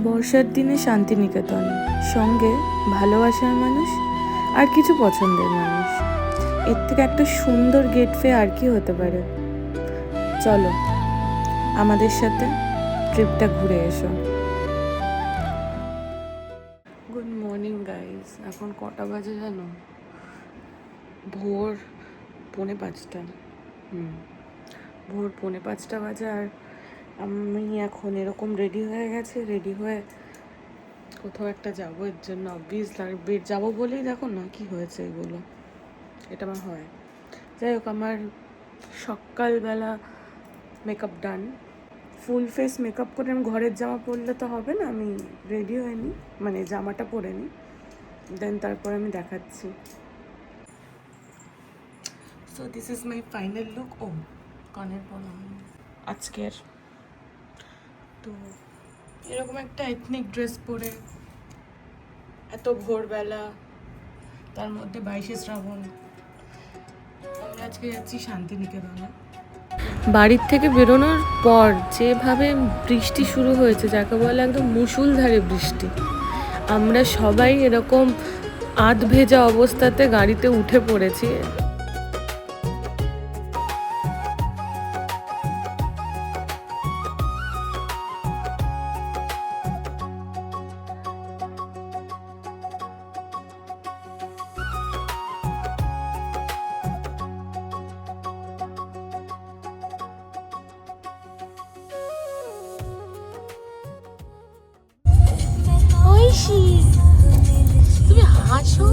বর্ষার দিনে শান্তিনিকেতন, সঙ্গে ভালোবাসার মানুষ আর কিছু পছন্দের মানুষ। এর থেকে একটা সুন্দর গেটওয়ে আর কি হতে পারে। চলো আমাদের সাথে ট্রিপটা ঘুরে এসো। Good morning guys. এখন কটা বাজে জানো? ভোর 4:45। ভোর 4:45 বাজে। আর আমি এখন এরকম রেডি হয়ে গেছে, রেডি হয়ে কোথাও একটা যাবো। এর জন্য অবভিয়াসলি যাবো বলেই দেখো না কি হয়েছে এগুলো, এটা আমার হয়। যাই হোক, আমার সকালবেলা মেকআপ ডান, ফুল ফেস মেকআপ করে আমি ঘরের জামা পরলে তো হবে না, আমি রেডি হয়ে নিই, মানে জামাটা পরে নিই, দেন তারপর আমি দেখাচ্ছি। So this is my final look. ও কানের পরলাম আজকের। তো এরকম একটা এথনিক ড্রেস পরে এত ভোরবেলা, তার মধ্যে 22শে শ্রাবণ, আমরা আজকে যাচ্ছি শান্তিনিকেতনে। বাড়ির থেকে বেরোনোর পর যেভাবে বৃষ্টি শুরু হয়েছে, যাকে বলে একদম মুষলধারে বৃষ্টি, আমরা সবাই এরকম আধ ভেজা অবস্থাতে গাড়িতে উঠে পড়েছি। তুমি হাসো।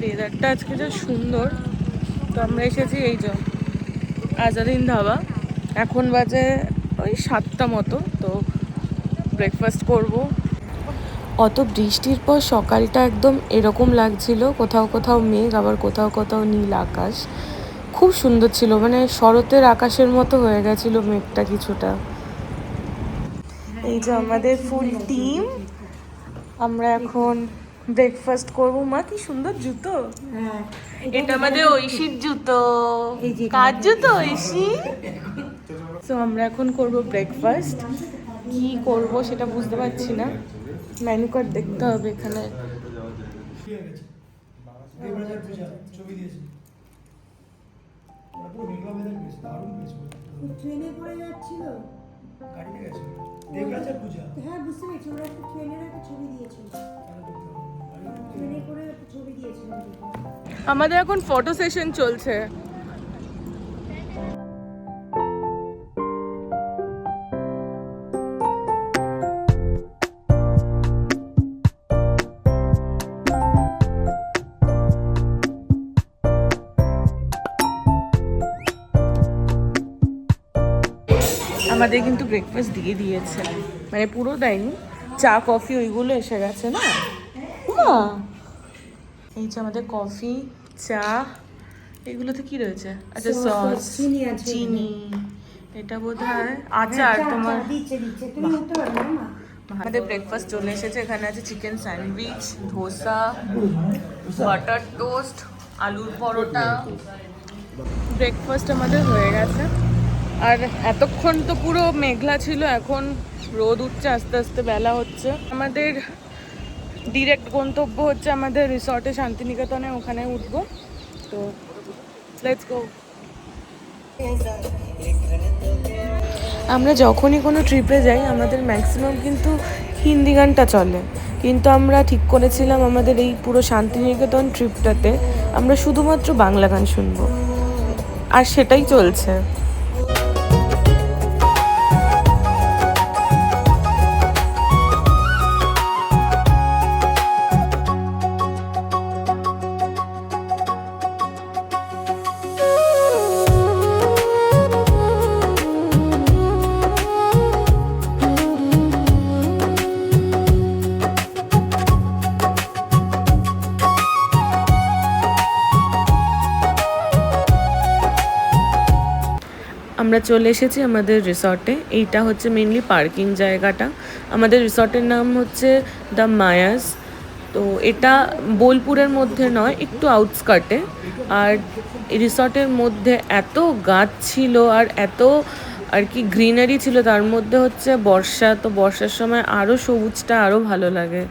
ওয়েদারটা আজকে যা সুন্দর। তো আমরা এসেছি এই যে আজাদিন ধাবা। এখন বাজে ওই 7টা মতো। তো ব্রেকফাস্ট করব। অত বৃষ্টির পর সকালটা একদম এরকম লাগছিল, কোথাও কোথাও মেঘ, আবার কোথাও কোথাও নীল আকাশ। খুব সুন্দর ছিল, মানে শরতের আকাশের মতো হয়ে গেছিল মেঘটা কিছুটা। এই যে আমাদের ফুল টিম, আমরা এখন ব্রেকফাস্ট করবো। মা কি সুন্দর জুতো! এটা আমাদের ঐশীর জুতো। কার জুতো? ঐশী। তো আমরা এখন করব ব্রেকফাস্ট। কি করব সেটা বুঝতে পারছি না, মেনু কার্ড দেখতে হবে এখানে। ট্রেনে করে যাচ্ছিল, গাড়িতে গেছিল, দেবরাজের পূজা। হ্যাঁ বুঝতে পেরেছি, ওরা একটা ট্রেনের একটা ছবি দিয়েছিল, ট্রেনে করে একটা ছবি দিয়েছিল। আমাদের এখন ফটো সেশন চলছে। আমাদের কিন্তু ব্রেকফাস্ট দিয়ে দিয়েছে, মানে পুরো দেয়নি, চা কফি ওইগুলো এসে গেছে না। এই যে আমাদের কফি, চা, এগুলোতে কি রয়েছে? আচ্ছা সস, চিনি, এটা বোধহয় আচার। তোমার আমাদের ব্রেকফাস্ট চলে এসেছে। এখানে আছে chicken sandwich, dosa, butter toast, আলুর পরোটা। ব্রেকফাস্ট আমাদের হয়ে গেছে। আর এতক্ষণ তো পুরো মেঘলা ছিল, এখন রোদ উঠছে, আস্তে আস্তে বেলা হচ্ছে। আমাদের ডিরেক্ট গন্তব্য হচ্ছে আমাদের রিসর্টে শান্তিনিকেতনে, ওখানে উঠবো। তো লেটস গো। আমরা যখনই কোনো ট্রিপে যাই আমাদের ম্যাক্সিমাম কিন্তু হিন্দি গানটা চলে, কিন্তু আমরা ঠিক করেছিলাম আমাদের এই পুরো শান্তিনিকেতন ট্রিপটাতে আমরা শুধুমাত্র বাংলা গান শুনবো, আর সেটাই চলছে। আমরা চলে এসেছি আমাদের রিসর্টে। এইটা হচ্ছে মেনলি পার্কিং জায়গাটা। আমাদের রিসর্টের নাম হচ্ছে দ্য মায়াস। তো এটা বোলপুরের মধ্যে নয়, একটু আউটস্কার্টে। আর রিসর্টের মধ্যে এত গাছ ছিল আর এত আর কি গ্রিনারি ছিল, তার মধ্যে হচ্ছে বর্ষা, তো বর্ষার সময় আরও সবুজটা আরও ভালো লাগে।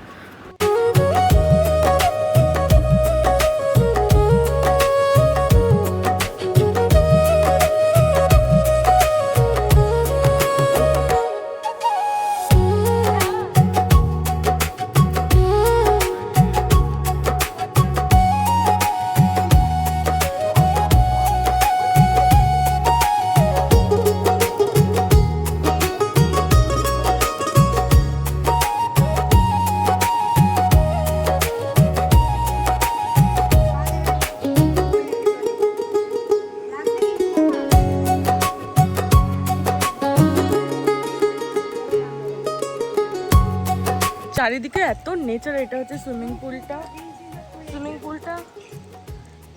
চারিদিকে এত নেচার। এটা হচ্ছে সুইমিং পুলটা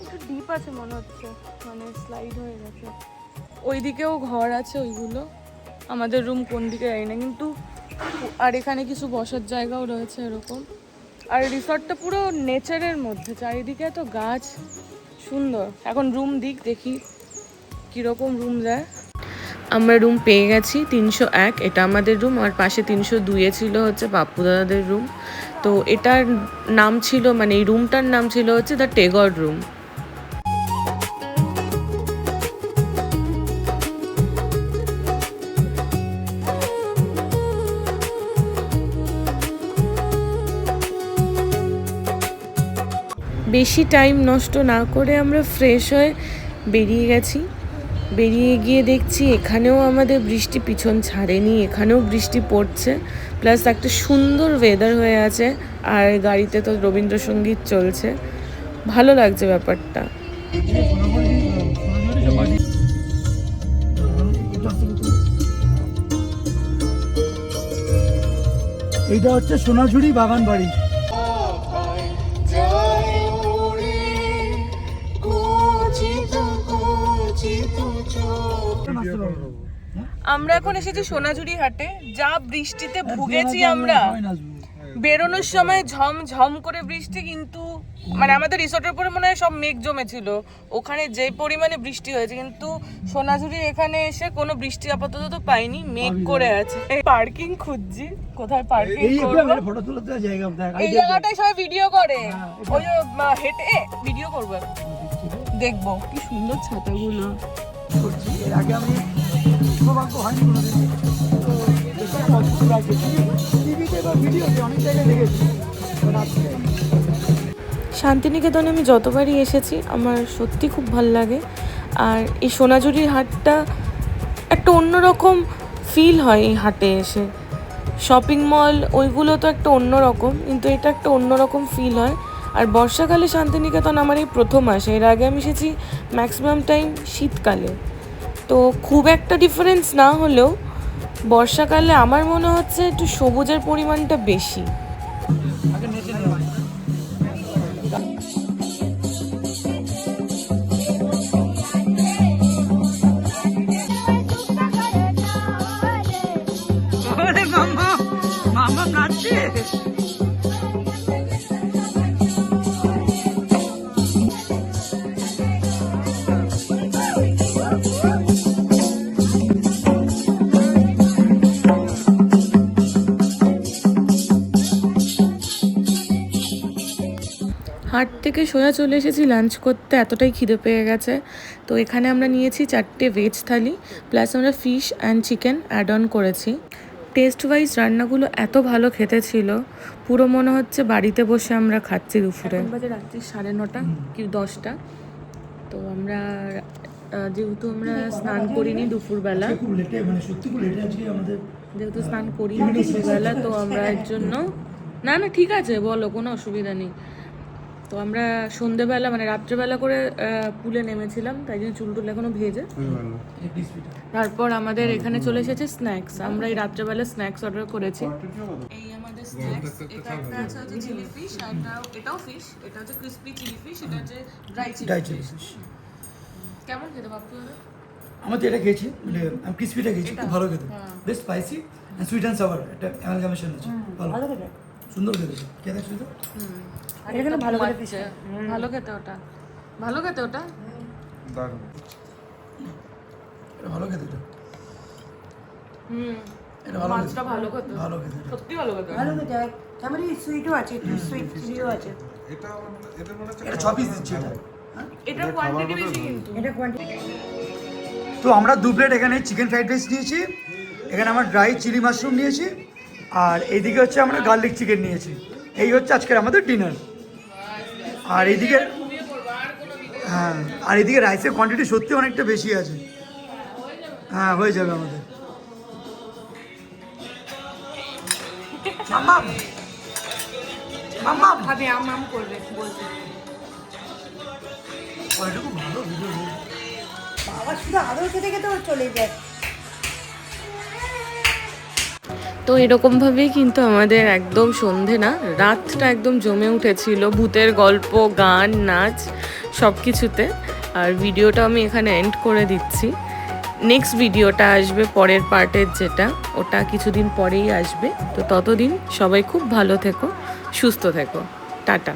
একটু ডিপ আছে মনে হচ্ছে, মানে স্লাইড হয়ে গেছে। ওইদিকেও ঘর আছে, ওইগুলো আমাদের রুম কোন দিকে যাই না কিন্তু। আর এখানে কিছু বসার জায়গাও রয়েছে এরকম। আর রিসর্টটা পুরো নেচারের মধ্যে, চারিদিকে এত গাছ, সুন্দর। এখন রুম দেখি কীরকম রুম যায়। আমরা রুম পেয়ে গেছি 301, এটা আমাদের রুম। আর পাশে 302-এ ছিল হচ্ছে পাপ্পু দাদাদের রুম। তো এটার নাম ছিল, মানে এই রুমটার নাম ছিল হচ্ছে দ্য টেগর রুম। বেশি টাইম নষ্ট না করে আমরা ফ্রেশ হয়ে বেরিয়ে গেছি। বেরিয়ে গিয়ে দেখছি এখানেও আমাদের বৃষ্টি পিছন ছাড়েনি, এখানেও বৃষ্টি পড়ছে, প্লাস একটা সুন্দর ওয়েদার হয়ে আছে। আর গাড়িতে তো রবীন্দ্রসঙ্গীত চলছে, ভালো লাগছে ব্যাপারটা। এইটা হচ্ছে সোনাঝুরি বাগান বাড়ি। আমরা এখন এসেছি সোনাঝুরি হাটে। যা বৃষ্টিতে ভুগেছি আমরা, বেরোনোর সময় ঝমঝম করে বৃষ্টি, কিন্তু মানে আমাদের রিসোর্টের উপরে মনে হয় সব মেঘ জমেছিল, ওখানে যে পরিমাণে বৃষ্টি হয়েছে। কিন্তু সোনাঝুরি এখানে এসে কোনো বৃষ্টি আপাতত তো পাইনি, মেঘ করে আছে। পার্কিং খুঁজছি, কোথায় পার্কিং করব। ফটো তোলার জায়গা এই জায়গাটায় সবাই ভিডিও করে, ওই হেঁটে ভিডিও করবো। দেখবো কি সুন্দর ছাতাগুলো। এর আগে আমি সৌভাগ্য হয়নি কোনোদিন, তো অদ্ভুত লাগছে। টিভিতে বা ভিডিওতে অনেক জায়গায় দেখেছি। শান্তিনিকেতনে আমি যতবারই এসেছি আমার সত্যি খুব ভাল লাগে। আর এই সোনাঝুরির হাটটা একটা অন্যরকম ফিল হয় এই হাটে এসে। শপিং মল ওইগুলো তো একটা অন্যরকম, কিন্তু এটা একটা অন্যরকম ফিল হয়। আর বর্ষাকালে শান্তিনিকেতন আমার এই প্রথম আসে, এর আগে আমি এসেছি ম্যাক্সিমাম টাইম শীতকালে। তো খুব একটা ডিফারেন্স না হলেও বর্ষাকালে আমার মনে হচ্ছে একটু সবুজের পরিমাণটা বেশি। মামা কাটছে। হাট থেকে সোজা চলে এসেছি লাঞ্চ করতে, এতটাই খিদে পেয়ে গেছে। তো এখানে আমরা নিয়েছি 4টে ভেজ থালি, প্লাস আমরা fish and chicken add on করেছি। টেস্ট ওয়াইজ রান্নাগুলো এত ভালো খেতে ছিল, পুরো মনে হচ্ছে বাড়িতে বসে আমরা খাচ্ছি দুপুরে। বাজে রাত্রি 9:30 কি 10টা। তো আমরা যেহেতু আমরা স্নান করিনি দুপুরবেলা, যেহেতু স্নান করিনি দুপুরবেলা, তো আমরা এর জন্য না ঠিক আছে বলো, কোনো অসুবিধা নেই। তো আমরা সন্ধেবেলা মানে রাত্রেবেলা করে পুলে নেমেছিলাম, তাই জন্য চুল টুল এখনো ভেজে। তারপর আমাদের এখানে চলে এসেছে স্ন্যাক্স। আমরা এই রাত্রেবেলা স্ন্যাক্স অর্ডার করেছি। এই আমাদের স্ন্যাক্স, এটা একটা আছে হচ্ছে চিলি ফিশ, আর এটাও ফিশ, এটা হচ্ছে ক্রিসপি চিলি ফিশ, এটা হচ্ছে ড্রাই চিলি ফিশ। কেমন খেতে পাপ্পু দাদা? আমার তো এটা খেয়েছি মানে আমি ক্রিসপিটা খেয়েছি খুব ভালো খেতে বেশ spicy and sweet and sour একটা অ্যামালগামেশন আছে ভালো ভালো খেতে সুন্দর খেতে খেয়ে দেখছো তো আর এখানে ভালো করে ঘুমাচ্ছে। ভালো খেতে ওটা, ভালো খেতে ওটা। দারুণ। এটা ভালো খেতে এটা হুম, এটা ভালো খেতে মাছটা ভালো খেতে, ভালো খেতে এটা। সত্যি ভালো খেতে। ভালো খেতে আমার সুইটও আছে একটু সুইট চিলিও আছে এটা এদের মনে হচ্ছে এটা 6 পিস দিচ্ছি এটা এটার কোয়ান্টিটি বেশি কিন্তু। এটা কোয়ান্টিটি তো আমরা 2 প্লেট এখানে চিকেন ফ্রাইড রাইস নিয়েছি এখানে আমরা ড্রাই চিলি মাশরুম নিয়েছি আর এইদিকে হচ্ছে আমরা গার্লিক চিকেন নিয়েছি এই হচ্ছে আজকের আমাদের ডিনার আর এইদিকে হ্যাঁ আর এইদিকে রাইসের কোয়ান্টিটি সত্যি অনেকটা বেশি আছে হ্যাঁ হয়ে যাবে আমাদের মাম্মাম মাম্মাম খাবে আম করবে বলছে এটা খুব ভালো ভিডিও বাবা শুধু আদর খেতে খেতে ওর চলে যায় তো এরকমভাবেই কিন্তু আমাদের একদম সন্ধে না রাতটা একদম জমে উঠেছিল ভূতের গল্প গান নাচ সব কিছুতে আর ভিডিওটা আমি এখানে এন্ড করে দিচ্ছি নেক্সট ভিডিওটা আসবে পরের পার্টের যেটা ওটা কিছুদিন পরেই আসবে তো ততদিন সবাই খুব ভালো থেকো সুস্থ থেকো টাটা